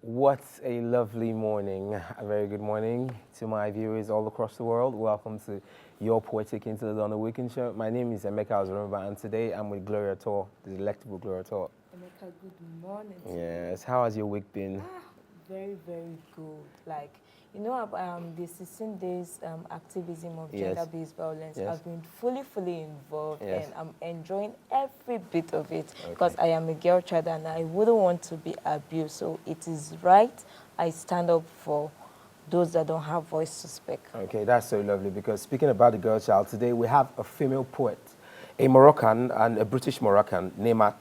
What a lovely morning. A very good morning to my viewers all across the world. Welcome to your Poetic Intellect on the Weekend Show. My name is Emeka Ozurumba, and today I'm with Gloria Tor, the delectable Gloria Tor. Emeka, good morning. Yes, how has your week been? Very, very good. The 16 days activism of Yes. gender-based violence. Yes. I've been fully involved, Yes. and I'm enjoying every bit of it Okay. because I am a girl child and I wouldn't want to be abused. So it is right. I stand up for those that don't have voice to speak. Okay, that's so lovely because speaking about the girl child, today we have a female poet, a Moroccan and a British Moroccan, Nayma,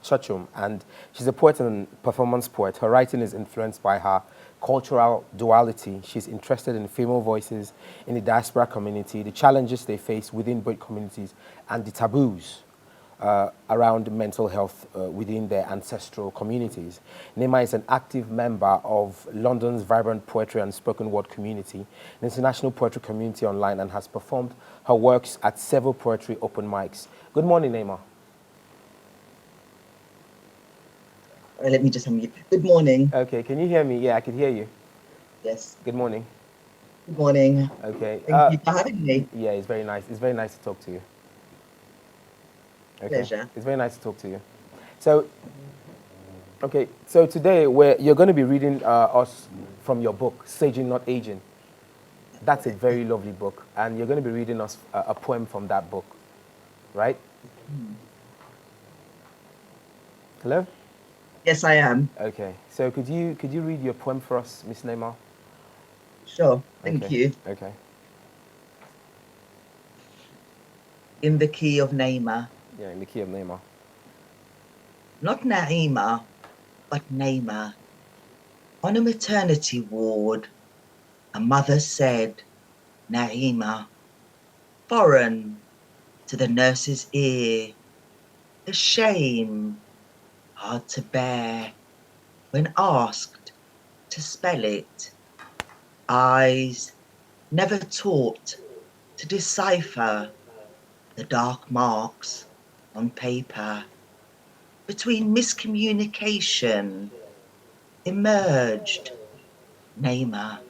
and she's a poet and performance poet. Her writing is influenced by her cultural duality. She's interested in female voices in the diaspora community, the challenges they face within both communities, and the taboos around mental health within their ancestral communities. Nayma is an active member of London's vibrant poetry and spoken word community, an international poetry community online, and has performed her works at several poetry open mics. Good morning, Nayma. Let me just unmute. Good morning. Okay, can you hear me? Yeah, I can hear you. Yes. Good morning. Good morning. Okay. Thank you for having me. Yeah, it's very nice. It's very nice to talk to you. Okay. Pleasure. It's very nice to talk to you. So, okay, so today you're going to be reading us from your book, Saging Not Aging. That's a very lovely book, and you're going to be reading us a poem from that book, right? Hello? Yes, I am. Okay, so could you read your poem for us, Miss Nayma? Sure. Thank Okay. you. Okay. In the key of Nayma. Yeah, in the key of Nayma. Not Naima, but Nayma. On a maternity ward, a mother said, Naima. Foreign to the nurse's ear. The shame hard to bear when asked to spell it. Eyes never taught to decipher the dark marks on paper between miscommunication emerged Nayma.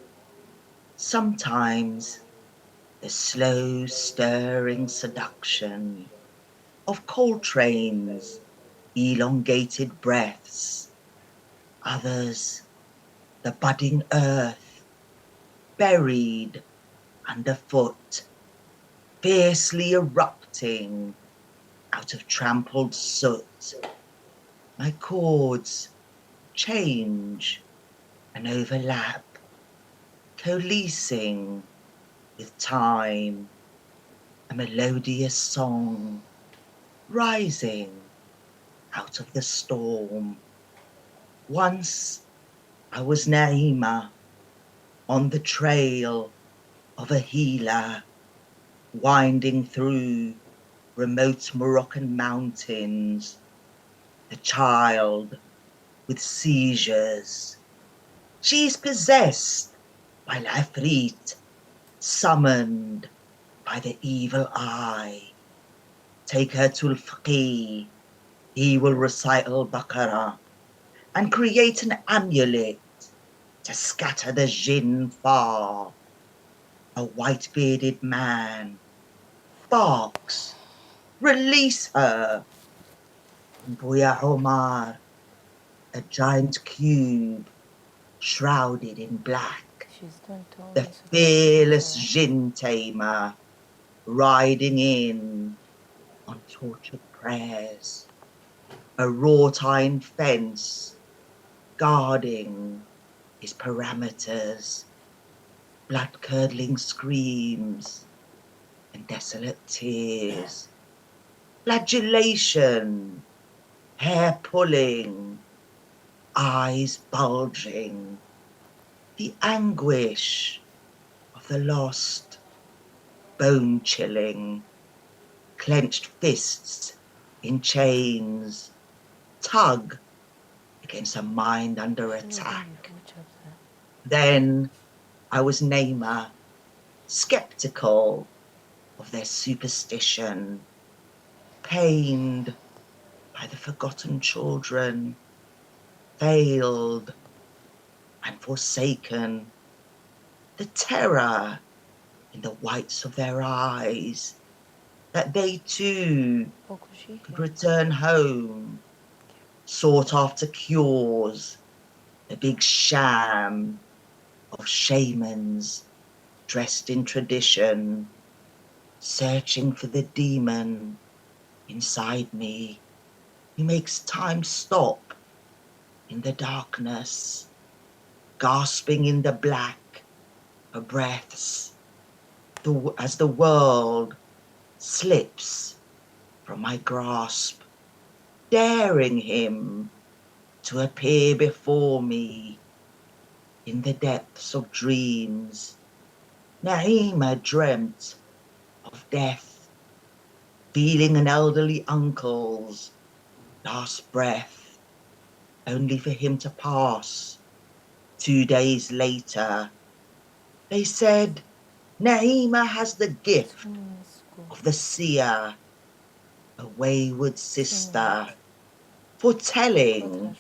Sometimes the slow stirring seduction of Coltrane's elongated breaths, others the budding earth buried underfoot, fiercely erupting out of trampled soot. My chords change and overlap, coalescing with time, a melodious song rising out of the storm. Once I was Naima on the trail of a healer, winding through remote Moroccan mountains, the child with seizures. She is possessed by Ifrit, summoned by the evil eye. Take her to Al-Faqih, he will recite Al-Baqarah and create an amulet to scatter the jinn far. A white-bearded man barks, release her. And Buya Omar, a giant cube shrouded in black, She's done told the me so fearless that's jinn tamer riding in on tortured prayers, a wrought iron fence guarding his parameters, blood-curdling screams and desolate tears, flagellation, hair pulling, eyes bulging, the anguish of the lost, bone chilling, clenched fists in chains, tug against a mind under attack. Then I was Nayma, skeptical of their superstition, pained by the forgotten children, failed and forsaken, the terror in the whites of their eyes, that they too could return home, sought after cures, the big sham of shamans dressed in tradition, searching for the demon inside me who makes time stop in the darkness, gasping in the black for breaths, as the world slips from my grasp, daring him to appear before me in the depths of dreams. Nayma dreamt of death, feeling an elderly uncle's last breath, only for him to pass 2 days later. They said Nayma has the gift of the seer, a wayward sister, foretelling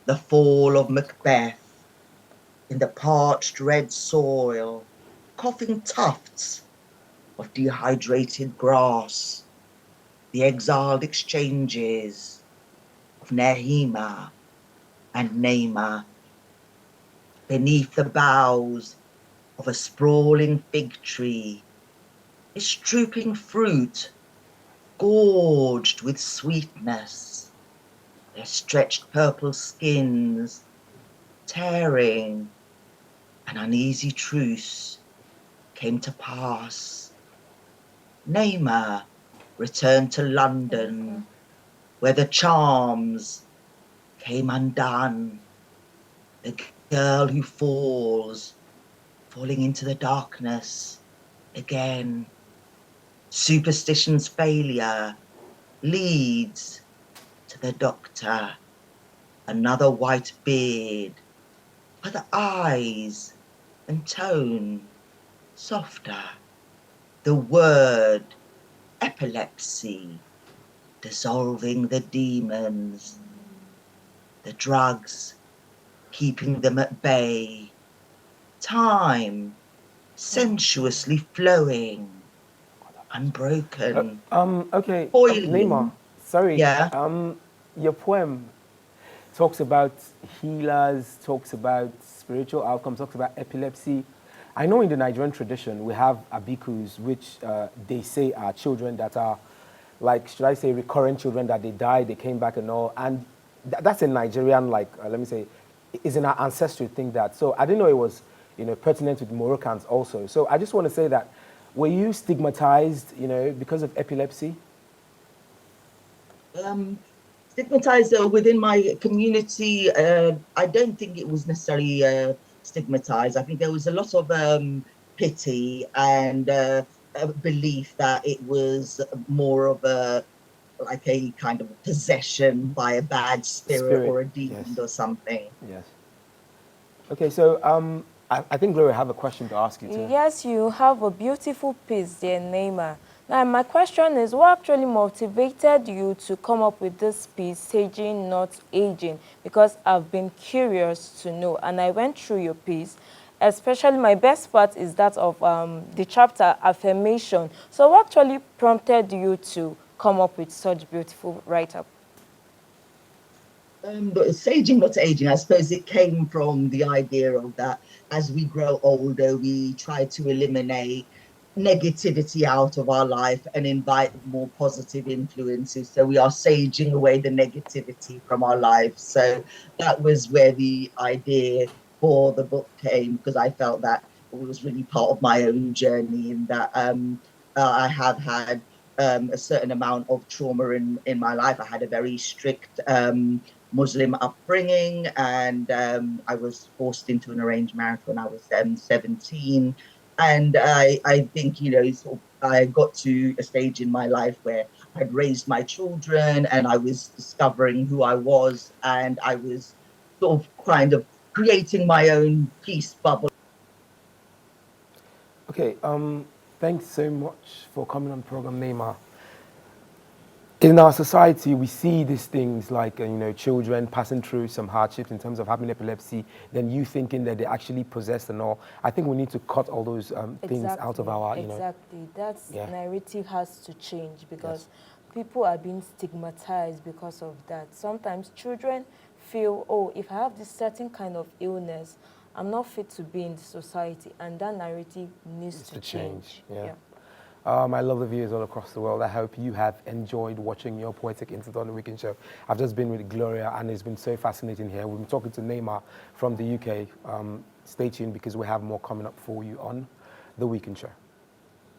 the fall of Macbeth in the parched red soil, coughing tufts of dehydrated grass, the exiled exchanges of Nehema and Nayma beneath the boughs of a sprawling fig tree, its drooping fruit gorged with sweetness, their stretched purple skins tearing. An uneasy truce came to pass. Nayma returned to London, where the charms came undone. The girl who falls, falling into the darkness again. Superstition's failure leads to the doctor. Another white beard, but the eyes and tone softer. The word epilepsy, dissolving the demons, the drugs keeping them at bay, time sensuously flowing, unbroken. Okay, Boiling. Nayma, sorry. Yeah. Your poem talks about healers, talks about spiritual outcomes, talks about epilepsy. I know in the Nigerian tradition we have abikus, which they say are children that are, like, should I say, recurrent children that they died, they came back and all. And that's a Nigerian, like, let me say, is in our ancestry thing that. So I didn't know it was, pertinent with Moroccans also. So I just want to say that, were you stigmatized, because of epilepsy? Stigmatized within my community, I don't think it was necessarily stigmatized. I think there was a lot of pity and a belief that it was more of a kind of possession by a bad spirit Spirit, or a demon yes. or something. Yes. Okay, so I think Gloria have a question to ask you too. Yes, you have a beautiful piece there, Nayma. Now, my question is, what actually motivated you to come up with this piece, Saging Not Aging? Because I've been curious to know, and I went through your piece. Especially, my best part is that of the chapter Affirmation. So what actually prompted you to come up with such beautiful write-up? But saging, not aging, I suppose it came from the idea of that as we grow older, we try to eliminate negativity out of our life and invite more positive influences. So we are saging away the negativity from our life. So that was where the idea for the book came, because I felt that it was really part of my own journey, in that I have had a certain amount of trauma in my life. I had a very strict Muslim upbringing, and I was forced into an arranged marriage when I was 17. And I think, I got to a stage in my life where I'd raised my children and I was discovering who I was, and I was sort of kind of creating my own peace bubble. Okay, thanks so much for coming on the program, Neymar. In our society, we see these things like, children passing through some hardships in terms of having epilepsy, then you thinking that they're actually possessed and all. I think we need to cut all those things out of our, Exactly. That Yeah. narrative has to change because Yes. people are being stigmatized because of that. Sometimes children feel, oh, if I have this certain kind of illness, I'm not fit to be in the society, and that narrative needs to change. Yeah. I love the viewers all across the world. I hope you have enjoyed watching your Poetic Insight on the Weekend Show. I've just been with Gloria, and it's been so fascinating here. We've been talking to Nayma from the UK. Stay tuned because we have more coming up for you on the Weekend Show.